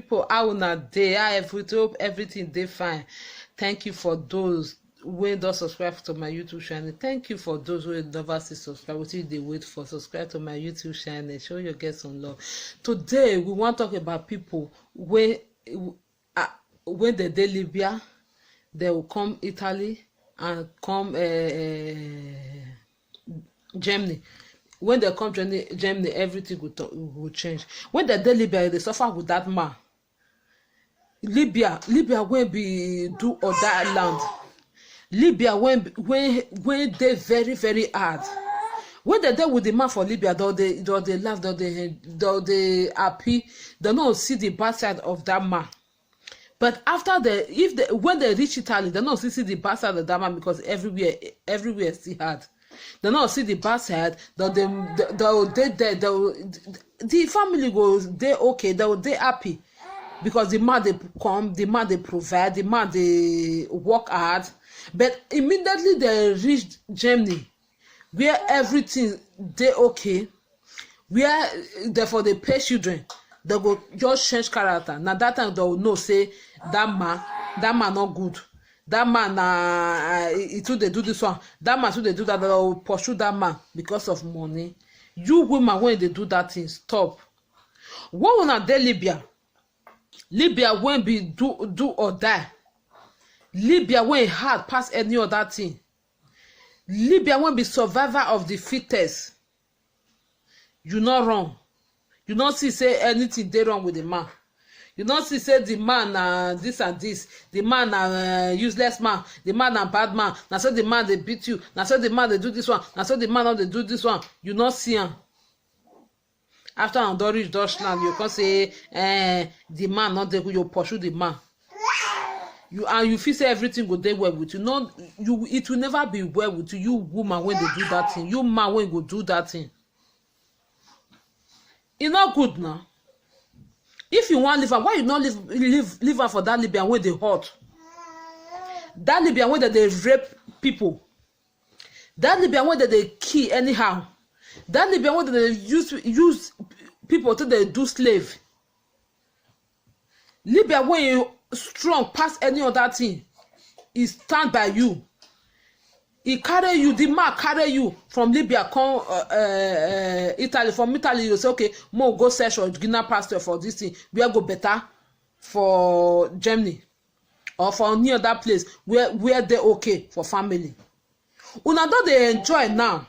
people, how una dey? I hope everything dey fine. Thank you for those wey don subscribe to my YouTube channel. Thank you for those wey never still subscribe. Wetin dey wait for? Subscribe to my YouTube channel. Show your get some love. Today we wan talk about people wey when they dey Libya, they will come Italy and come Germany. When they come Germany, everything will change. When they dey Libya, they suffer with that man. Libya when be do or die land. Libya when they very very hard. When they dey with the man for Libya, they laugh, they happy. They don't see the bad side of that man. But after when they reach Italy, they don't see the bad side of that man because everywhere still hard. They don't see the bad side. The family goes they okay. They happy because the man they come, the man they provide, the man they work hard. But immediately they reach Germany, where everything they okay, where therefore they pay children, they go just change character. Now that time they will know say that man not good. That man he too they do this one. That man too they do that. They will pursue that man because of money. You women when they do that thing, stop. What when they Libya when be do or die. Libya when hard pass any other thing. Libya when be survivor of the fittest. You not wrong. You not see say anything they wrong with the man. You not see say the man this and this. The man useless man. The man a bad man. Now so the man they beat you. Now so the man they do this one. Now so the man not they do this one. You not see him. After I don't reach Deutschland, you can say the man not there. You pursue the man. You feel say everything go dey well with you. No, it will never be well with you. You woman when they do that thing. You man when go do that thing. It's not good now. If you want live, why you not live for that Libyan where they hot? That Libyan where they rape people. That Libyan where they kill anyhow. That Libyan where they use people till they do slave. Libya when you strong past any other thing, he stand by you. He carry you, the man carry you from Libya, come Italy. From Italy, you say, okay, more go search for Guinea pastor for this thing. We go better for Germany or for any other place where they okay for family. Una don't they enjoy now.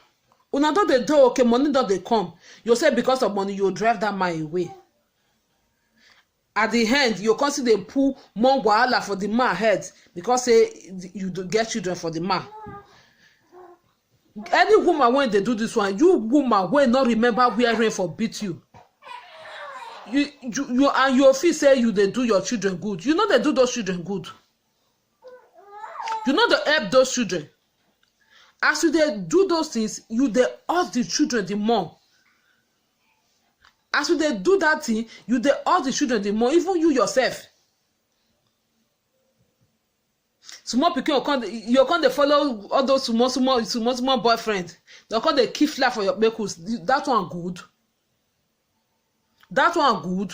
Una don't they do okay, money don't they come. You say because of money, you drive that man away. At the end, you consider they pull more wahala for the man head because say you do get children for the man. Any woman when they do this one, you woman when not remember where rain for beat you. You and your feel say you they do your children good. You know they do those children good. You know they help those children. As you they do those things, you they hurt the children the more. As you they do that thing, you they hurt the children the more, even you yourself. Small pikin you can't follow all those small boyfriend. They can't they keep flat for your makers. That one good. That one good.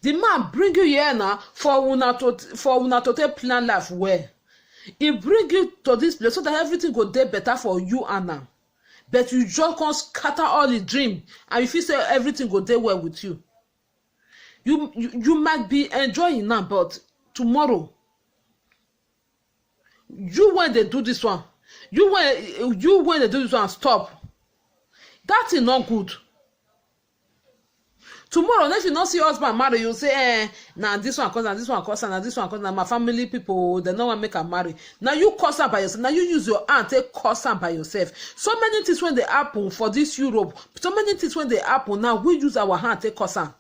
The man bring you here now for una to take plan life well. He bring you to this place so that everything go dey better for you and now. But you just can't scatter all the dream, and if you say everything go dey well with you, you might be enjoying now, but tomorrow, you when they do this one, you when they do this one, stop. That is not good. Tomorrow, if you not see husband marry, you say, nah, this one cause, and this one cause, and this one cause, and my family people, they no want make her marry. Now you cause her by yourself. Now you use your hand, take cause her by yourself. So many things when they happen for this Europe, so many things when they happen, now we use our hand, take cause her.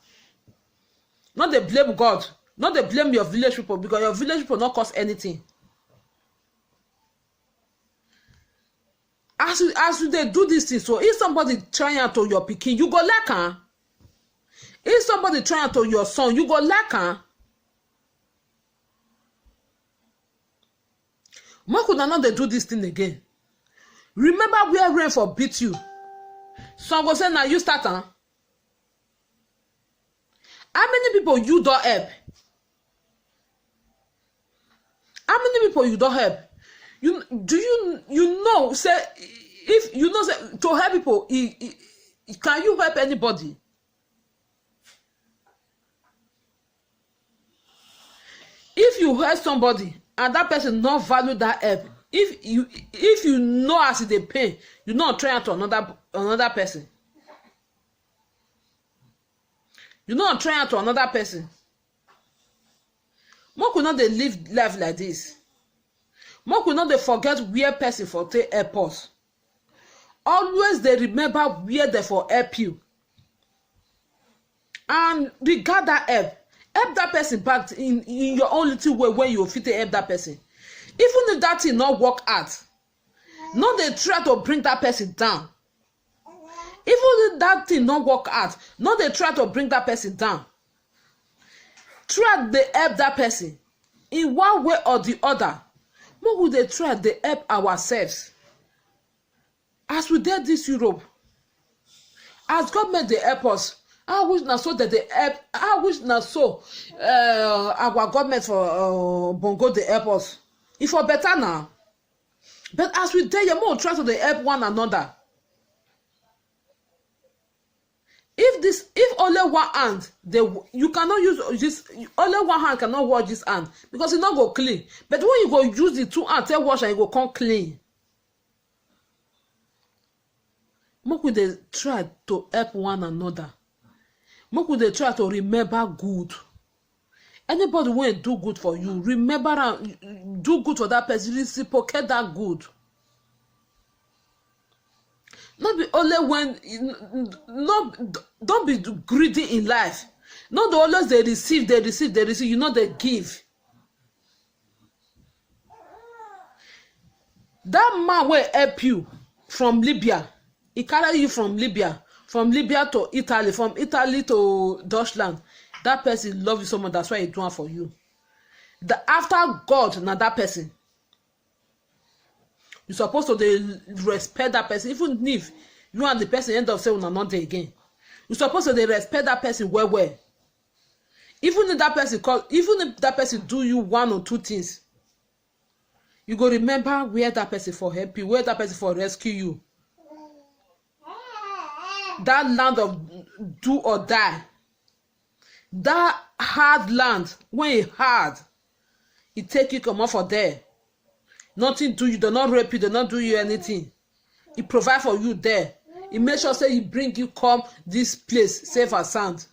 Not they blame God, not they blame your village people, because your village people not cause anything. As they do this thing, so if somebody trying to your pikin, you go like her. If somebody trying to your son, you go like her. Why could not they do this thing again? Remember where rain for beat you. Some go say now you start. How many people you don't help? How many people you don't help? You know say if you know say to help people, can you help anybody? If you help somebody and that person not value that help, if you know as they pay, you not try to another person. You not try to another person. More could not they live life like this. More could not they forget where person for take help us. Always they remember where they for help you. And regard that help. Help that person back in your own little way when you fit to help that person. Even if that thing not work out, no they try to bring that person down. Even if that thing not work out, no they try to bring that person down. Try to help that person in one way or the other. More would they try to help ourselves. As we did this Europe, as government they help us. I wish na so that they help. I wish na so our government for Bongo they help us. If for better now. But as we dare, you more try to they help one another. If only one hand, you cannot use this. Only one hand cannot wash this hand because it not go clean. But when you go use the two hands, take wash and it go come clean. Make we dey try to help one another. Make we dey try to remember good. Anybody wey do good for you, remember and do good for that person. Reciprocate that good. Not be only when don't be greedy in life. Not always they receive. You know they give. That man will help you from Libya. He carry you from Libya to Italy, from Italy to Deutschland. That person love you so much. That's why he do it for you. After God, now that person. You supposed to respect that person, even if you and the person end up saying not there again. You supposed to respect that person well. Even if that person do you one or two things, you go remember where that person for help you, where that person for rescue you. That land of do or die. That hard land, when it hard, it take you come off for there. Nothing do you, they not rape you, they not do you anything. He provide for you there. He make sure say he bring you come this place safe and sound.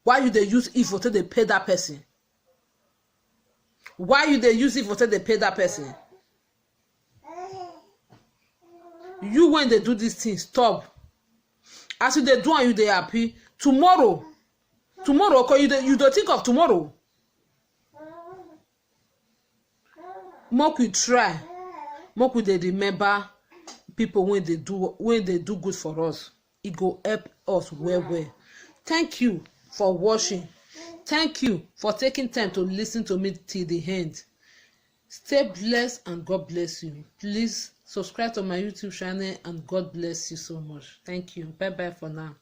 Why you they use evil till they pay that person? Why you they use evil till they pay that person? You when they do this thing, stop. As you they do and you they happy, tomorrow, cause you don't think of tomorrow. Make we try, make we dey remember people when they do good for us. It go help us well. Thank you for watching. Thank you for taking time to listen to me till the end. Stay blessed and God bless you. Please subscribe to my YouTube channel and God bless you so much. Thank you. Bye for now.